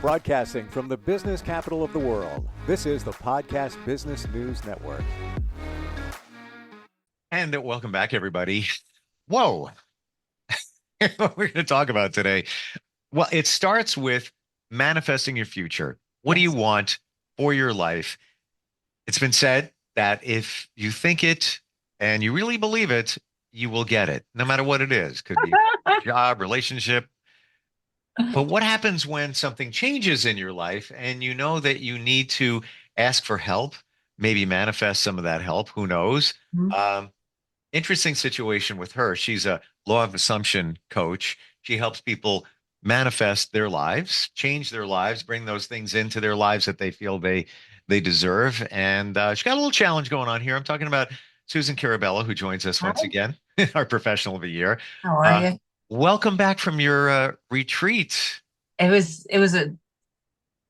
Broadcasting from the business capital of the world, this is the Podcast Business News Network. And welcome back, everybody. Whoa. What we're going to talk about today. Well, it starts with manifesting your future. What do you Yes. want for your life? It's been said that if you think it and you really believe it, you will get it, no matter what it is. Could be job, relationship. But what happens when something changes in your life and you know that you need to ask for help, maybe manifest some of that help? Who knows? Mhm. Interesting situation with her. She's a law of assumption coach. She helps people manifest their lives, change their lives, bring those things into their lives that they feel they deserve. And she's got a little challenge going on here. I'm talking about Susan Carabello, who joins us Hi, once again, our professional of the year. how are Uh, you? Welcome back from your retreat. It was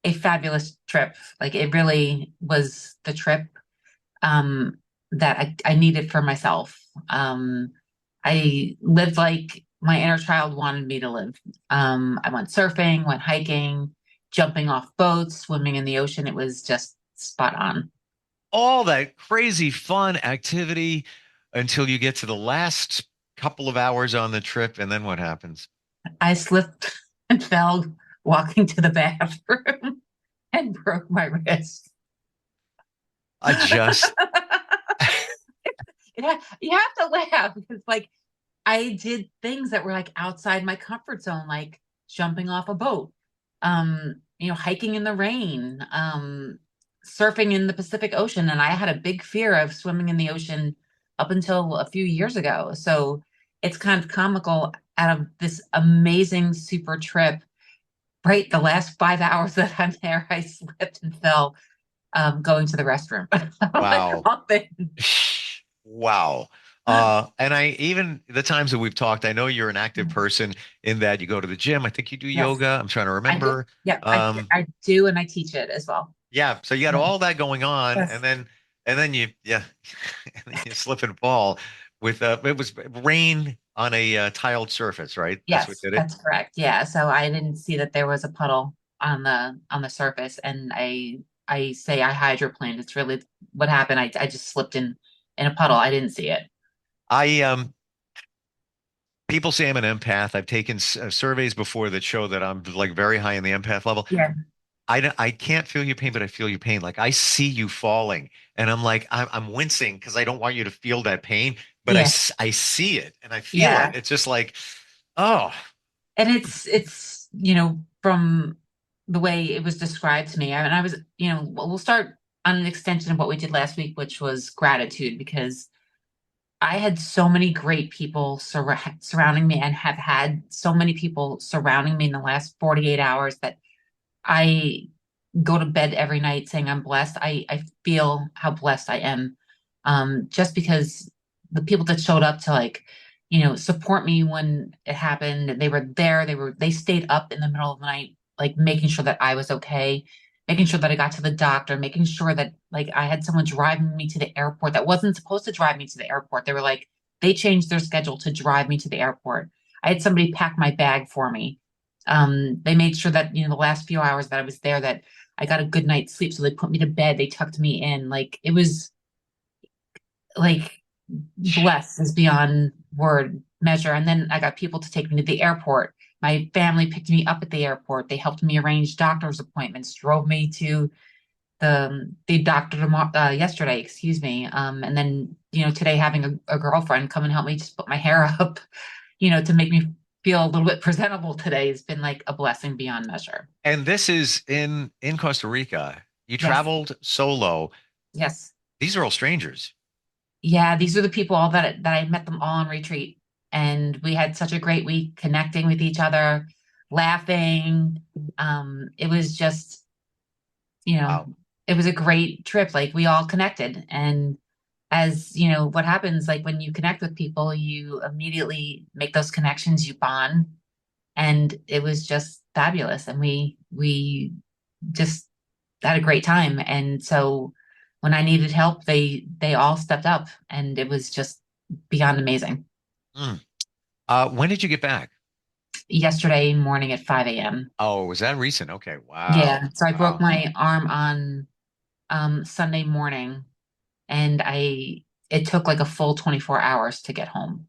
a fabulous trip. Like it really was the trip um that I needed for myself. I lived like my inner child wanted me to live. I went surfing, went hiking, jumping off boats, swimming in the ocean. It was just spot on. All that crazy fun activity until you get to the last couple of hours on the trip. And then what happens? I slipped and fell walking to the bathroom and broke my wrist. I just, Yeah, you have to laugh because like I did things that were like outside my comfort zone, like jumping off a boat, hiking in the rain, surfing in the Pacific Ocean. And I had a big fear of swimming in the ocean up until a few years ago. So it's kind of comical out of this amazing super trip. Right, the last 5 hours that I'm there, I slipped and fell going to the restroom. Like, wow. Wow. And I even the times that we've talked, I know you're an active person in that you go to the gym. I think you do Yes, yoga. I'm trying to I do. remember. Yeah, Um, I do, and I teach it as well. yeah, so you got Yeah. all that going on, Yes. and then you yeah, and then you slip and fall with it was rain on a tiled surface, right? That's what Yes, did it. that's correct. Yeah, so I didn't see that there was a puddle on the surface, and I say I hydroplaned. It's really what happened. I just slipped in a puddle. I didn't see it. I People say I'm an empath. I've taken surveys before that show that I'm like very high in the empath level. Yeah, I can't feel your pain, but I feel your pain. Like I see you falling, and I'm like I'm wincing because I don't want you to feel that pain, but yeah, I see it and I feel it. yeah. It's just like, oh, And it's from the way it was described to me. And I was we'll start on an extension of what we did last week, which was gratitude, because I had so many great people surrounding me and have had so many people surrounding me in the last 48 hours that I go to bed every night saying I'm blessed. I feel how blessed I am. Just because the people that showed up to support me when it happened, they were there, they stayed up in the middle of the night, like making sure that I was okay, making sure that I got to the doctor, making sure that like I had someone driving me to the airport that wasn't supposed to drive me to the airport. They were like, they changed their schedule to drive me to the airport. I had somebody pack my bag for me. They made sure that, the last few hours that I was there, that I got a good night's sleep. So they put me to bed. They tucked me in. Like it was like blessed is beyond word measure. And then I got people to take me to the airport. My family picked me up at the airport. They helped me arrange doctor's appointments, drove me to the doctor tomorrow, yesterday, excuse me. And then, today having a girlfriend come and help me just put my hair up, to make me feel a little bit presentable today has been like a blessing beyond measure. and this is in Costa Rica. You Yes. traveled solo. Yes. These are all strangers. Yeah, these are the people all that I met them all on retreat. And we had such a great week connecting with each other, laughing. It was just, you know, Wow. it was a great trip. Like we all connected. And as what happens, like when you connect with people, you immediately make those connections, you bond. And it was just fabulous. And we just had a great time. And so when I needed help, they all stepped up, and it was just beyond amazing. Mm. When did you get back? yesterday morning at 5 a.m. Oh, was that recent? Okay. Wow. Yeah. So I broke Wow. my arm on Sunday morning, and it took like a full 24 hours to get home.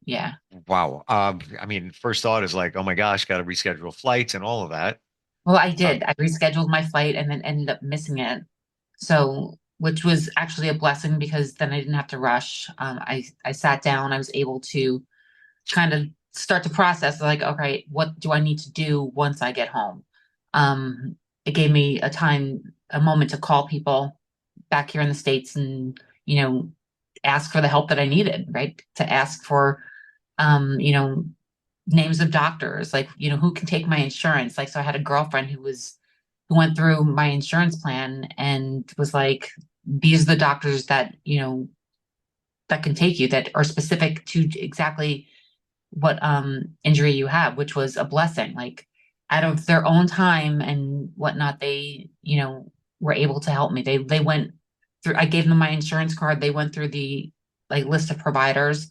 Yeah. Wow. I mean, first thought is like, oh my gosh, got to reschedule flights and all of that. Well, I Uh, did. I rescheduled my flight and then ended up missing it. So, which was actually a blessing because then I didn't have to rush. I sat down. I was able to kind of start to process like, okay, what do I need to do once I get home? Um, it gave me a moment to call people back here in the States and, ask for the help that I needed, right? To ask for, um, you know, names of doctors, like, who can take my insurance. Like, so I had a girlfriend who went through my insurance plan and was like, these are the doctors that, that can take you that are specific to exactly what injury you have, which was a blessing. Like out of their own time and whatnot, they, were able to help me. They went through, I gave them my insurance card. They went through the like list of providers.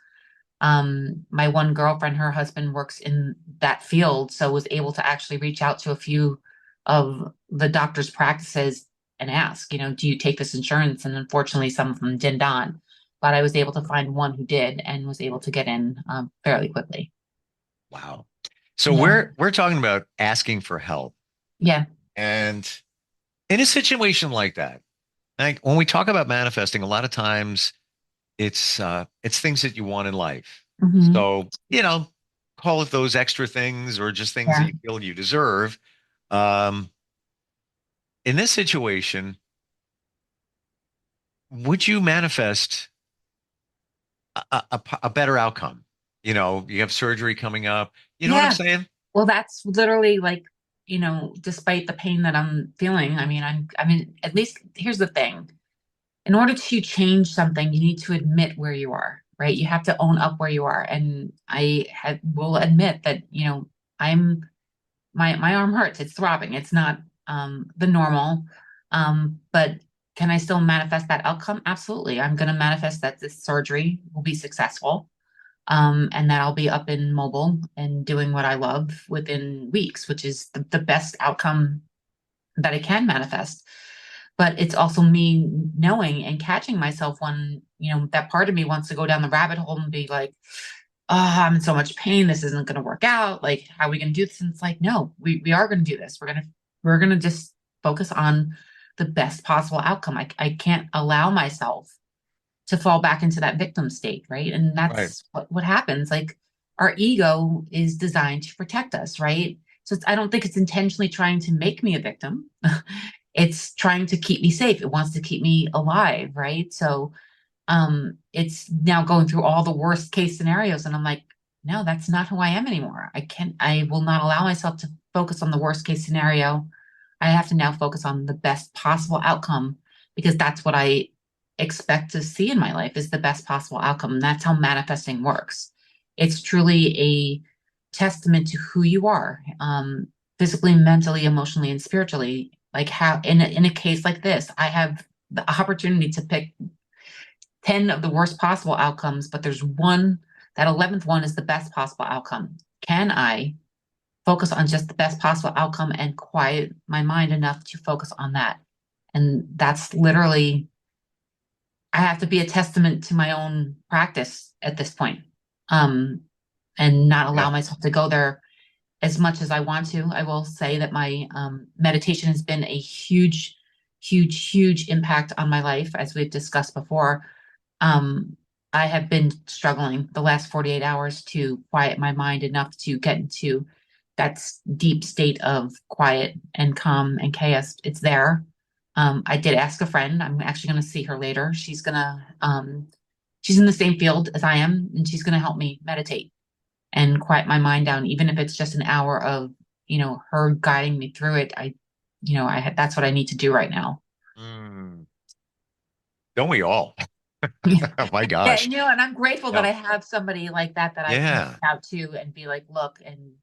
My one girlfriend, her husband works in that field, so was able to actually reach out to a few of the doctor's practices and ask, do you take this insurance? And unfortunately, some of them did not. But I was able to find one who did and was able to get in fairly quickly. wow. So Yeah. we're talking about asking for help. Yeah. And in a situation like that, like when we talk about manifesting, a lot of times it's things that you want in life. Hmm. So, call it those extra things or just things that Yeah. you feel you deserve. Um, in this situation, would you manifest a better outcome? You have surgery coming up. You know what I'm Yeah. saying? Well, that's literally like, despite the pain that I'm feeling, I mean, at least here's the thing. In order to change something, you need to admit where you are, right? You have to own up where you are. And will admit that, I'm my arm hurts. It's throbbing. It's not the normal. But can I still manifest that outcome? Absolutely. I'm going to manifest that this surgery will be successful, and that I'll be up and mobile and doing what I love within weeks, which is the best outcome that I can manifest. But it's also me knowing and catching myself when, that part of me wants to go down the rabbit hole and be like, oh, I'm in so much pain. This isn't going to work out. Like, how are we going to do this? And it's like, no, we are going to do this. We're going to just focus on the best possible outcome. I can't allow myself to fall back into that victim state, right? And Right. that's what happens. Like our ego is designed to protect us, right? So I don't think it's intentionally trying to make me a victim. It's trying to keep me safe. It wants to keep me alive, right? So it's now going through all the worst case scenarios. And I'm like, no, that's not who I am anymore. I will not allow myself to focus on the worst case scenario. I have to now focus on the best possible outcome because that's what I expect to see in my life is the best possible outcome. And that's how manifesting works. It's truly a testament to who you are, physically, mentally, emotionally, and spiritually. Like how in a case like this, I have the opportunity to pick 10 of the worst possible outcomes, but there's one, that 11th one is the best possible outcome. Can I focus on just the best possible outcome and quiet my mind enough to focus on that? And that's literally, I have to be a testament to my own practice at this point, um, and not Yeah. allow myself to go there as much as I want to. I will say that my meditation has been a huge, huge, huge impact on my life, as we've discussed before. um, I have been struggling the last 48 hours to quiet my mind enough to get into that deep state of quiet and calm and chaos. It's there. I did ask a friend. I'm actually going to see her later. She's in the same field as I am, and she's going to help me meditate and quiet my mind down, even if it's just an hour of, her guiding me through it. That's what I need to do right now. Mm, don't we all? Oh my Yeah, gosh. and I'm grateful that Yeah. I have somebody like that I can reach Yeah. out to and be like, look, and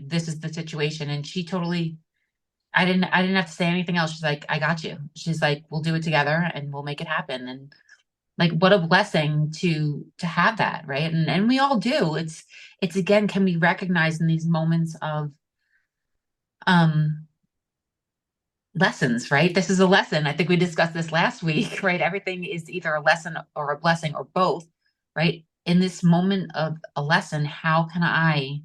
this is the situation. And she totally, I didn't have to say anything else. She's like, I got you. She's like, we'll do it together and we'll make it happen. And Like what a blessing to have that, right? And we all do. It's again, can we recognize in these moments of um lessons, right? This is a lesson. I think we discussed this last week, right? Everything is either a lesson or a blessing or both, right? In this moment of a lesson, how can I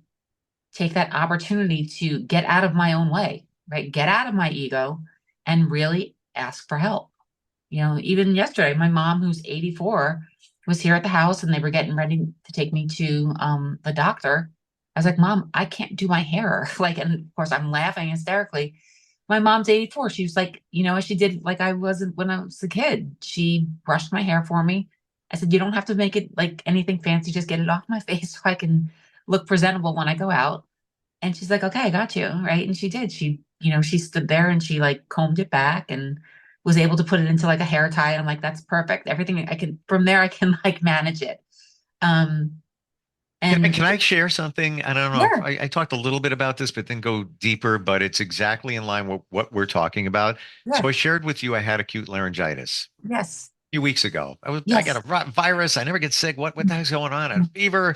take that opportunity to get out of my own way, right? Get out of my ego and really ask for help. Even yesterday, my mom, who's 84, was here at the house and they were getting ready to take me to the doctor. I was like, Mom, I can't do my hair. Like, and of course, I'm laughing hysterically. My mom's 84. She was like, she did like I wasn't when I was a kid. She brushed my hair for me. I said, you don't have to make it like anything fancy. Just get it off my face so I can look presentable when I go out. And she's like, okay, I got you. Right. And she did. She stood there and she like combed it back and was able to put it into like a hair tie. And I'm like, that's perfect. Everything I can, from there, I can like manage it. Um, Can and I share something? I don't know if yeah, I talked a little bit about this, but then go deeper, but it's exactly in line with what we're talking about. So yeah, I shared with you I had acute laryngitis yes, a few weeks ago. I got yes, a virus. I never get sick. What the heck's going on? I had a fever.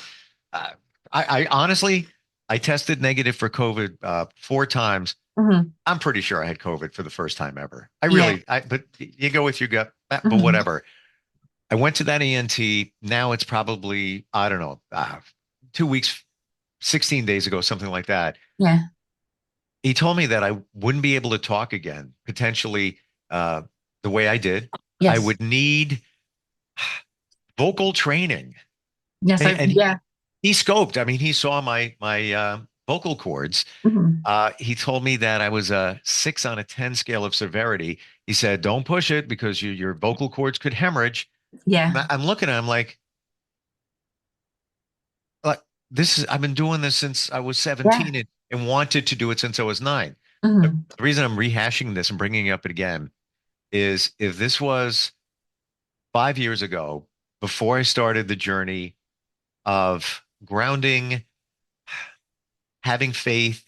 Uh, I honestly, I tested negative for COVID 4 times. hmm, I'm pretty sure I had COVID for the first time ever. yeah, But you go with your gut, but hmm, whatever. I went to that ENT. Now it's probably, I don't know, 2 weeks, 16 days ago, something like that. yeah, He told me that I wouldn't be able to talk again, potentially uh, the way I did. I yes, would need vocal training. yes, And yeah, he scoped. I mean, he saw my vocal cords. hmm, He told me that I was a 6 on a 10 scale of severity. He said, "Don't push it because your vocal cords could hemorrhage." yeah, I'm looking at him like this is. I've been doing this since I was yeah, 17 and wanted to do it since I was 9. The hmm, reason I'm rehashing this and bringing it up again is if this was 5 years ago, before I started the journey of grounding, having faith,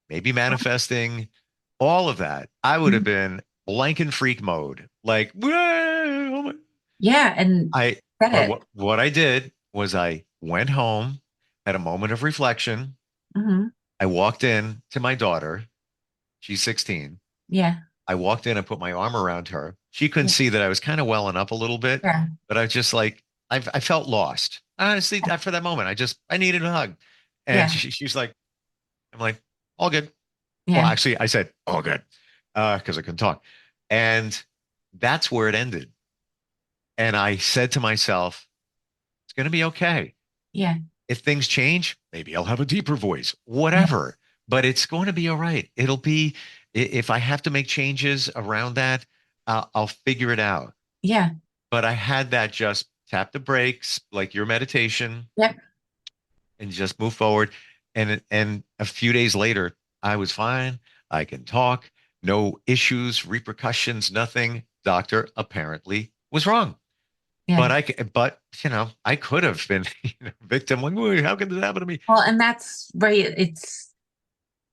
maybe manifesting, all of that, I would have been blank in freak mode. Like, "Whoa, oh my-" yeah, and I, said but it. what I did was I went home, had a moment of reflection. Hmm, I walked in to my daughter. She's 16. yeah, I walked in and put my arm around her. She couldn't yeah, see that I was kind of welling up a little bit, yeah, but I was just like, I felt lost. Honestly, for that moment, I needed a hug. And yeah, she's like, I'm like, all good. Well, yeah, actually, I said, all good, because I couldn't talk. And that's where it ended. And I said to myself, it's going to be okay. yeah, If things change, maybe I'll have a deeper voice, yeah, whatever, but it's going to be all right. It'll be, if I have to make changes around that, I'll figure it out. yeah, But I had that just tap the brakes, like your meditation, yeah, and just move forward. And a few days later, I was fine. I can talk, no issues, repercussions, nothing. Doctor apparently was wrong. yeah. But I could have been victim. Like, "Wait, how can this happen to me?" Well, and that's right.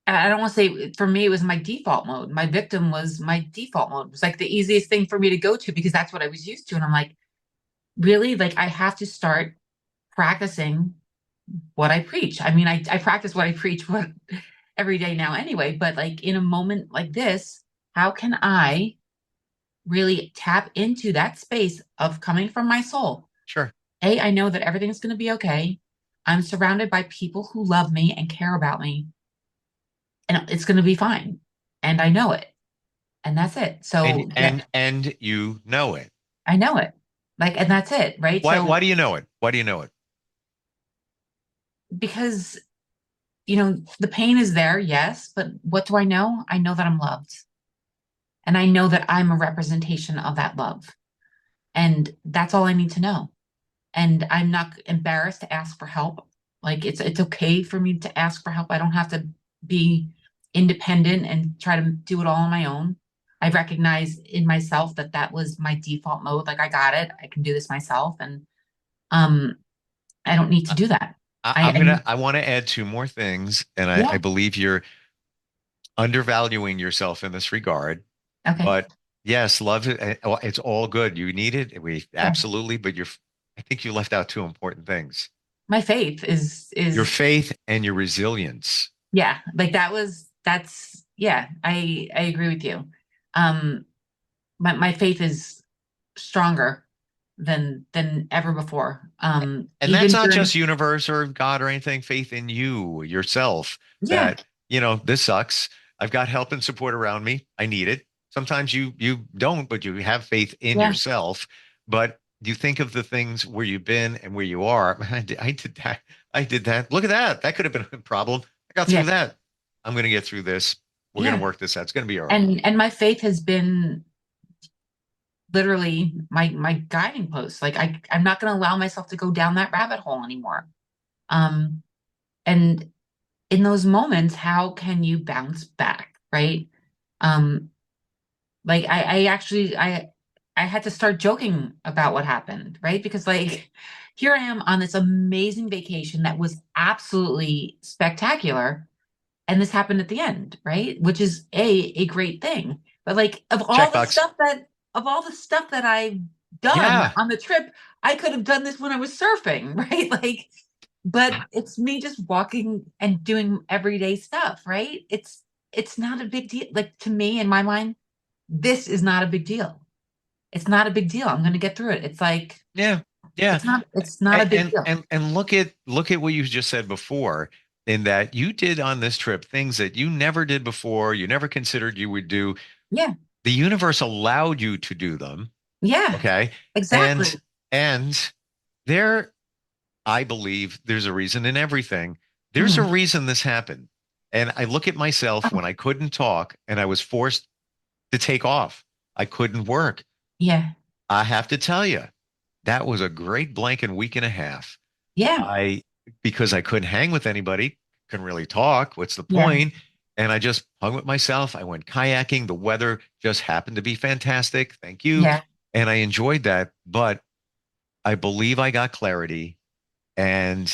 I don't want to say for me, it was my default mode. My victim was my default mode. It was like the easiest thing for me to go to because that's what I was used to. And I'm like, really? Like, I have to start practicing what I preach. I mean, I practice what I preach every day now anyway, but like in a moment like this, how can I really tap into that space of coming from my soul? Sure. I know that everything's going to be okay. I'm surrounded by people who love me and care about me, and it's going to be fine. And I know it. And that's it. And So and and you know it. I know it. Like, and that's it, right? Why So do you know it? Why do you know it? because, the pain is there, yes, but what do I know? I know that I'm loved. And I know that I'm a representation of that love. And that's all I need to know. And I'm not embarrassed to ask for help. Like it's okay for me to ask for help. I don't have to be independent and try to do it all on my own. I recognize in myself that that was my default mode. Like I got it. I can do this myself, and um, I don't need to I, do that. I'm I want to add 2 more things, and I Yeah. believe you're undervaluing yourself in this regard. Okay. But Yes, love it. It's all good. You need it. We Yeah. absolutely, but I think you left out two important things. My faith Your is faith and your resilience. yeah, like that's yeah, I agree with you. Um my faith is stronger than ever before. And that's Even not just during universe or God or anything, faith in you, yourself, yeah, that, this sucks. I've got help and support around me. I need it. Sometimes you don't, but you have faith in yeah, yourself. But you think of the things where you've been and where you are. I did that. I did that. Look at that. That could have been a problem. I got yeah, through that. I'm going to get through this. We're going to yeah. work this out. It's going to be all right. And my faith has been literally my guiding post. Like I'm not going to allow myself to go down that rabbit hole anymore. Um and in those moments, how can you bounce back, right? Um like I actually I had to start joking about what happened, right? Because like here I am on this amazing vacation that was absolutely spectacular, and this happened at the end, right? Which is a great thing. But like Checkbox. of all the stuff that I've done Yeah. on the trip, I could have done this when I was surfing, right? Like, but it's me just walking and doing everyday stuff, right? It's not a big deal. Like to me, in my mind, this is not a big deal. It's not a big deal. I'm going to get through it. It's like Yeah. Yeah. it's not a And, big and deal. and and look at what you just said before, in that you did on this trip things that you never did before, you never considered you would do. Yeah. The universe allowed you to do them, Yeah. okay? And Exactly. and there, I believe there's a reason in everything. There's a Mhm. reason this happened. And I look at myself Oh, when I couldn't talk and I was forced to take off. I couldn't work. yeah. I have to tell you, that was a great blanket week and a half. Yeah. I Because I couldn't hang with anybody, couldn't really talk. What's the Yeah. point? And I just hung with myself. I went kayaking. The weather just happened to be fantastic. Thank you. Yeah. And I enjoyed that. But I believe I got clarity, and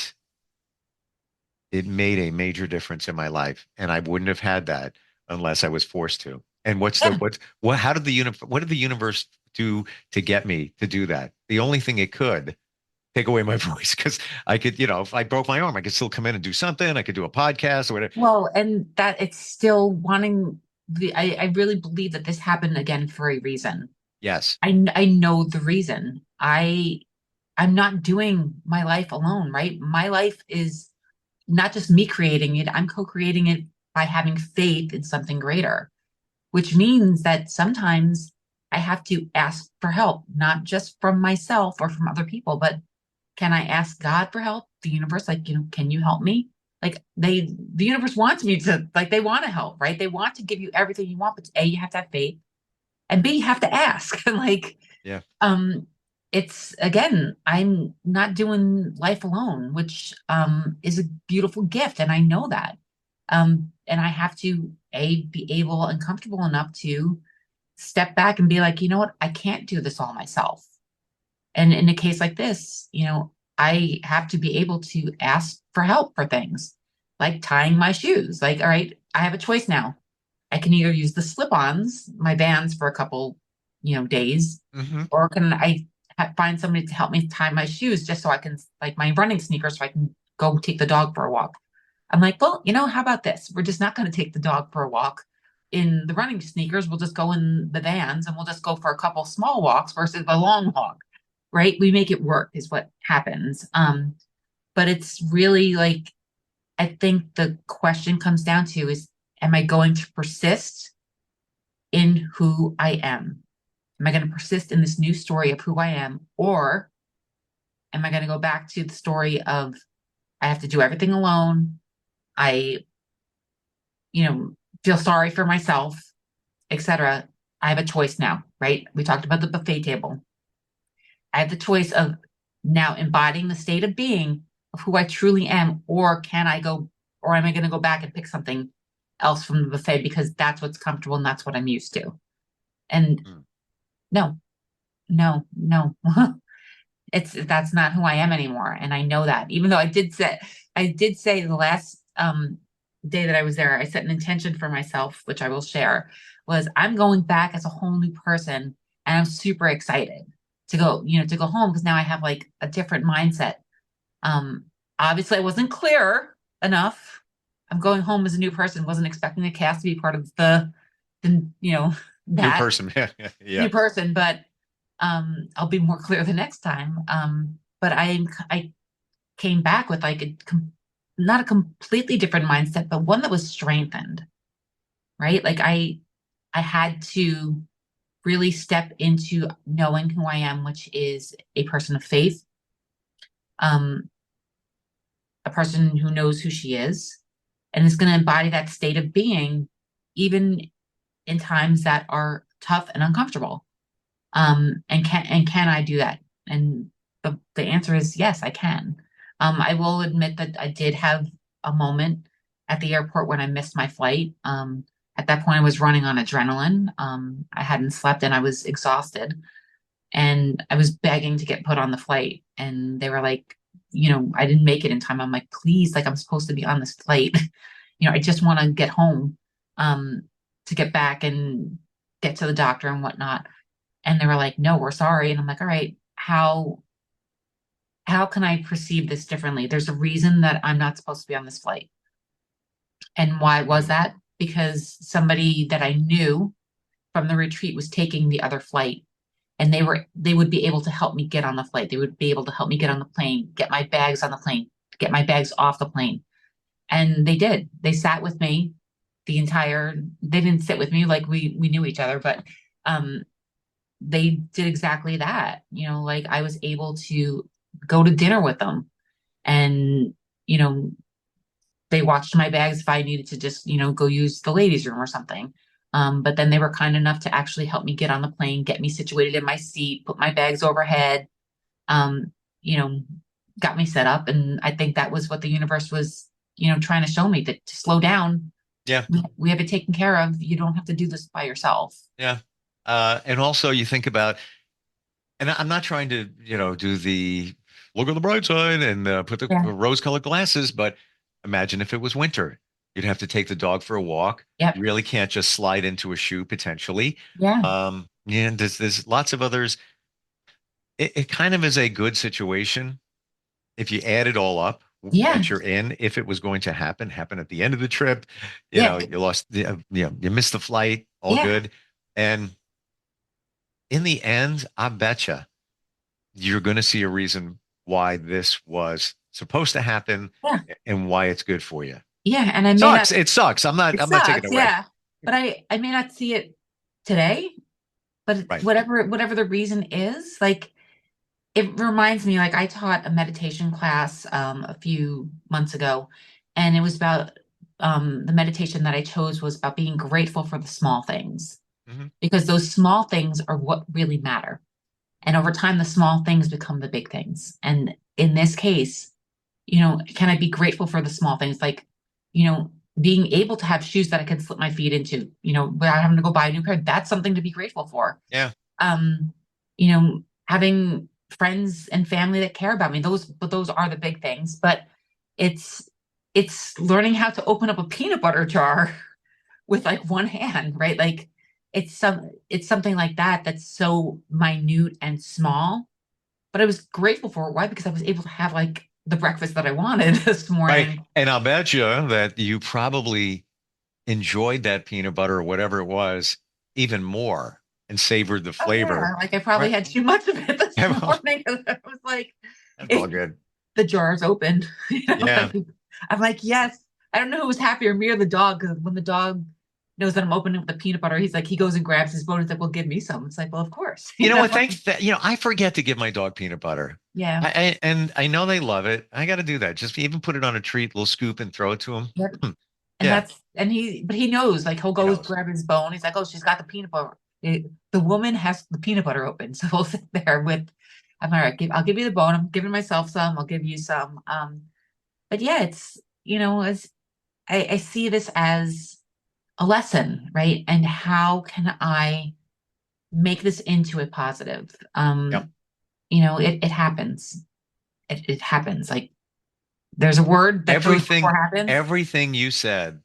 it made a major difference in my life. And I wouldn't have had that unless I was forced to. And Yeah. how did what did the universe do to get me to do that? The only thing it could, take away my voice, because I could, if I broke my arm, I could still come in and do something. I could do a podcast or whatever. Well, and that it's still wanting I really believe that this happened again for a reason. Yes. I know the reason. I'm not doing my life alone, right? My life is not just me creating it, I'm co-creating it by having faith in something greater, which means that sometimes I have to ask for help, not just from myself or from other people, but can I ask God for help? The universe, like, can you help me? Like the universe wants me to, like, they want to help, right? They want to give you everything you want, but A, you have to have faith, and B, you have to ask. Like, Yeah. um, it's again, I'm not doing life alone, which is a beautiful gift, and I know that. And I have to A, be able and comfortable enough to step back and be like, you know what, I can't do this all myself. And in a case like this, I have to be able to ask for help for things like tying my shoes. Like, all right, I have a choice now. I can either use the slip-ons, my Vans for a couple, days, Hmm. or can I find somebody to help me tie my shoes just so I can, like my running sneakers, so I can go take the dog for a walk. I'm like, well, how about this? We're just not going to take the dog for a walk in the running sneakers. We'll just go in the Vans and we'll just go for a couple small walks versus the long walk, right? We make it work is what happens. But it's really like, I think the question comes down to is, am I going to persist in who I am? Am I going to persist in this new story of who I am? Or am I going to go back to the story of I have to do everything alone? I, feel sorry for myself, etc. I have a choice now, right? We talked about the buffet table. I have the choice of now embodying the state of being of who I truly am, or can I go, or am I going to go back and pick something else from the buffet because that's what's comfortable and that's what I'm used to? And no, no, no. That's not who I am anymore. And I know that. Even though I did say the last day that I was there, I set an intention for myself, which I will share, was I'm going back as a whole new person, and I'm super excited to go, to go home because now I have like a different mindset. Um, Obviously I wasn't clear enough. I'm going home as a new person, wasn't expecting the cast to be part of the New that person. Yeah. new person, but I'll be more clear the next time. But I came back with like not a completely different mindset, but one that was strengthened, right? Like I had to really step into knowing who I am, which is a person of faith, um, a person who knows who she is, and is going to embody that state of being, even in times that are tough and uncomfortable. And can I do that? And the answer is yes, I can. I will admit that I did have a moment at the airport when I missed my flight. At that point, I was running on adrenaline. I hadn't slept and I was exhausted, and I was begging to get put on the flight. And they were like, I didn't make it in time. I'm like, please, like I'm supposed to be on this flight. I just want to get home, um, to get back and get to the doctor and whatnot. And they were like, no, we're sorry. And I'm like, all right, how can I perceive this differently? There's a reason that I'm not supposed to be on this flight. And why was that? Because somebody that I knew from the retreat was taking the other flight, and they would be able to help me get on the flight. They would be able to help me get on the plane, get my bags on the plane, get my bags off the plane. And they did. They sat with me they didn't sit with me like we knew each other, but um they did exactly that. Like I was able to go to dinner with them, and you know they watched my bags if I needed to just go use the ladies room or something. But then they were kind enough to actually help me get on the plane, get me situated in my seat, put my bags overhead, um you know got me set up. And I think that was what the universe was trying to show me, to slow down. Yeah. We have it taken care of. You don't have to do this by yourself. Yeah. And also you think about, and I'm not trying to, do the look on the bright side and put the Yeah. rose-colored glasses, but imagine if it was winter. You'd have to take the dog for a walk. Yep. You really can't just slide into a shoe potentially. Yeah. Yeah, there's lots of others. It kind of is a good situation if you add it all up Yeah. that you're in. If it was going to happen at the end of the trip, Yeah. you lost, you missed the flight, all Yeah. good. And in the end, I betcha you're going to see a reason why this was supposed to happen Yeah. and why it's good for you. Yeah. And I may not. Sucks. It sucks. It I'm not taking sucks. it away. Yeah. But I may not see it today. But Right. whatever the reason is, like it reminds me, like I taught a meditation class a few months ago, and it was about the meditation that I chose was about being grateful for the small things, Hmm. because those small things are what really matter. And over time, the small things become the big things. And in this case, can I be grateful for the small things? Like, being able to have shoes that I can slip my feet into, without having to go buy a new pair. That's something to be grateful for. Yeah. Having friends and family that care about me. Those are the big things. But it's it's learning how to open up a peanut butter jar with like one hand, right? Like it's something like that that's so minute and small. But I was grateful for it. Why? Because I was able to have like the breakfast that I wanted this Right. morning. And I'll bet you that you probably enjoyed that peanut butter or whatever it was even more and savored the Oh flavor. yeah, like I probably Right. had too much of it this Yeah, well, morning. I was like, that's all it, good. the jar's opened. Yeah. Like, I'm like, yes. I don't know who was happier, me or the dog, because when the dog knows that I'm opening up the peanut butter, he's like, he goes and grabs his bone. He's like, well, give me some. It's like, well, of course. You know what? Thanks. I forget to give my dog peanut butter. Yeah. And I know they love it. I got to do that. Just even put it on a treat, little scoop, and throw it to them. Yep. And Yeah, but he knows, like he'll he go knows. grab his bone. He's like, oh, she's got the peanut butter. The woman has the peanut butter open. So we'll sit there with, I'm all right, I'll give you the bone. I'm giving myself some, I'll give you some. But yeah, it's, as I see this as a lesson, right? And how can I make this into a positive? Yep. It happens. It happens. Like there's a word that goes before Everything, happens. everything you said,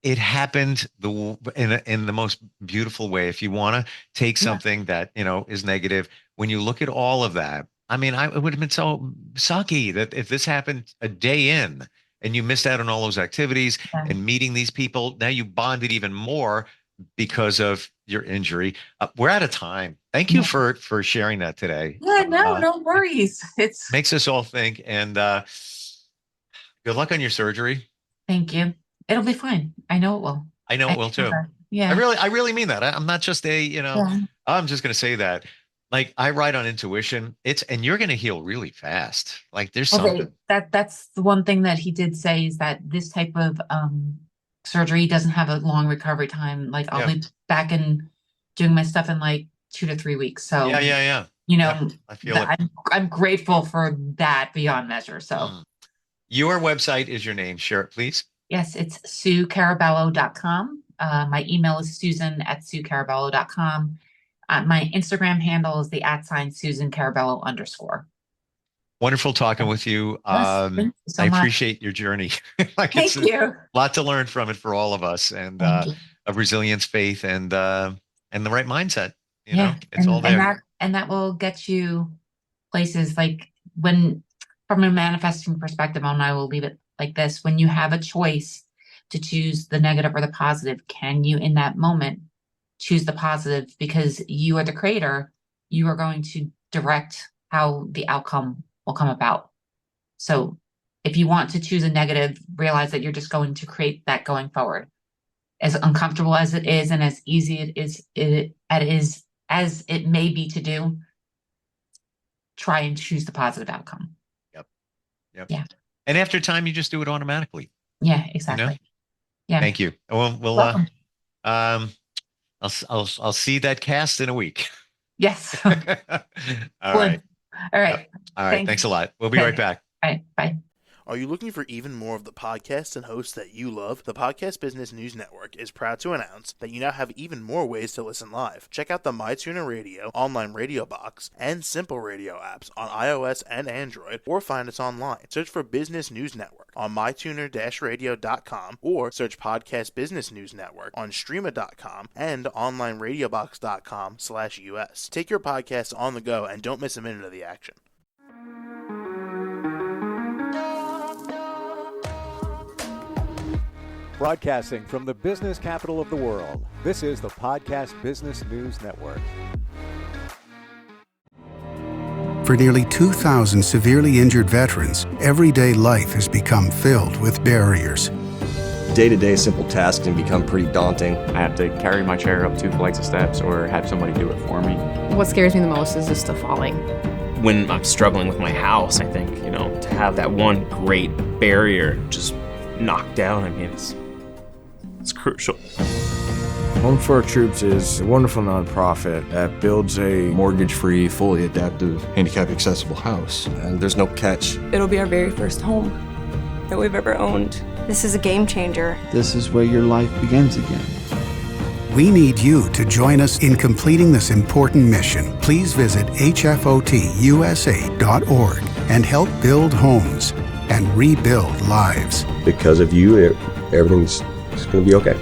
it happened in the most beautiful way. If you want to take something that, is negative, when you look at all of that, I mean, it would have been so sucky that if this happened a day in and you missed out on all those activities Yeah. and meeting these people, now you bonded even more because of your injury. We're out of time. Thank you for sharing that today. Yeah, no worries. It makes us all think, and good luck on your surgery. Thank you. It'll be fine. I know it will. I know it will too. Yeah. I really mean that. I'm not just I'm just going to say that. Like, I ride on intuition. And you're going to heal really fast. Like, there's something. That's the one thing that he did say, is that this type of surgery doesn't have a long recovery time. Like, I'll be back and doing my stuff in like 2 to 3 weeks. So yeah. I feel it. I'm grateful for that beyond measure. So your website is your name. Share it, please. Yes, it's SueCarabello.com. My email is susan@SueCarabello.com. My Instagram handle is the @SusanCarabello_. Wonderful talking with you. Thank you so I much. appreciate your journey. Thank you. A lot to learn from it for all of us, and of resilience, faith, and the right mindset. It's all there. And that will get you places, like, when, from a manifesting perspective, and I will leave it like this: when you have a choice to choose the negative or the positive, can you in that moment choose the positive? Because you are the creator, you are going to direct how the outcome will come about. So if you want to choose a negative, realize that you're just going to create that going forward. As uncomfortable as it is, and as easy as it may be to do, try and choose the positive outcome. Yep. Yeah. And after time, you just do it automatically. Yeah, exactly. Yeah. Thank you. We'll I'll see that cast in a week. Yes. All right. All right. All right. Thanks a lot. We'll be right back. All right. Bye. Are you looking for even more of the podcasts and hosts that you love? The Podcast Business News Network is proud to announce that you now have even more ways to listen live. Check out the MyTuner Radio, online radio box, and Simple Radio apps on iOS and Android, or find us online. Search for Business News Network on mytuner-radio.com, or search Podcast Business News Network on streama.com and onlineradiobox.com/US. Take your podcast on the go and don't miss a minute of the action. Broadcasting from the business capital of the world, this is the Podcast Business News Network. For nearly 2,000 severely injured veterans, everyday life has become filled with barriers. Day-to-day simple tasks can become pretty daunting. I have to carry my chair up 2 flights of steps or have somebody do it for me. What scares me the most is just the falling. When I'm struggling with my house, I think, to have that one great barrier just knocked down, I mean, it's crucial. Home for Our Troops is a wonderful nonprofit that builds a mortgage-free, fully adaptive, handicap-accessible house. And there's no catch. It'll be our very first home that we've ever owned. This is a game changer. This is where your life begins again. We need you to join us in completing this important mission. Please visit hfotusa.org and help build homes and rebuild lives. Because of you, everything's going to be okay.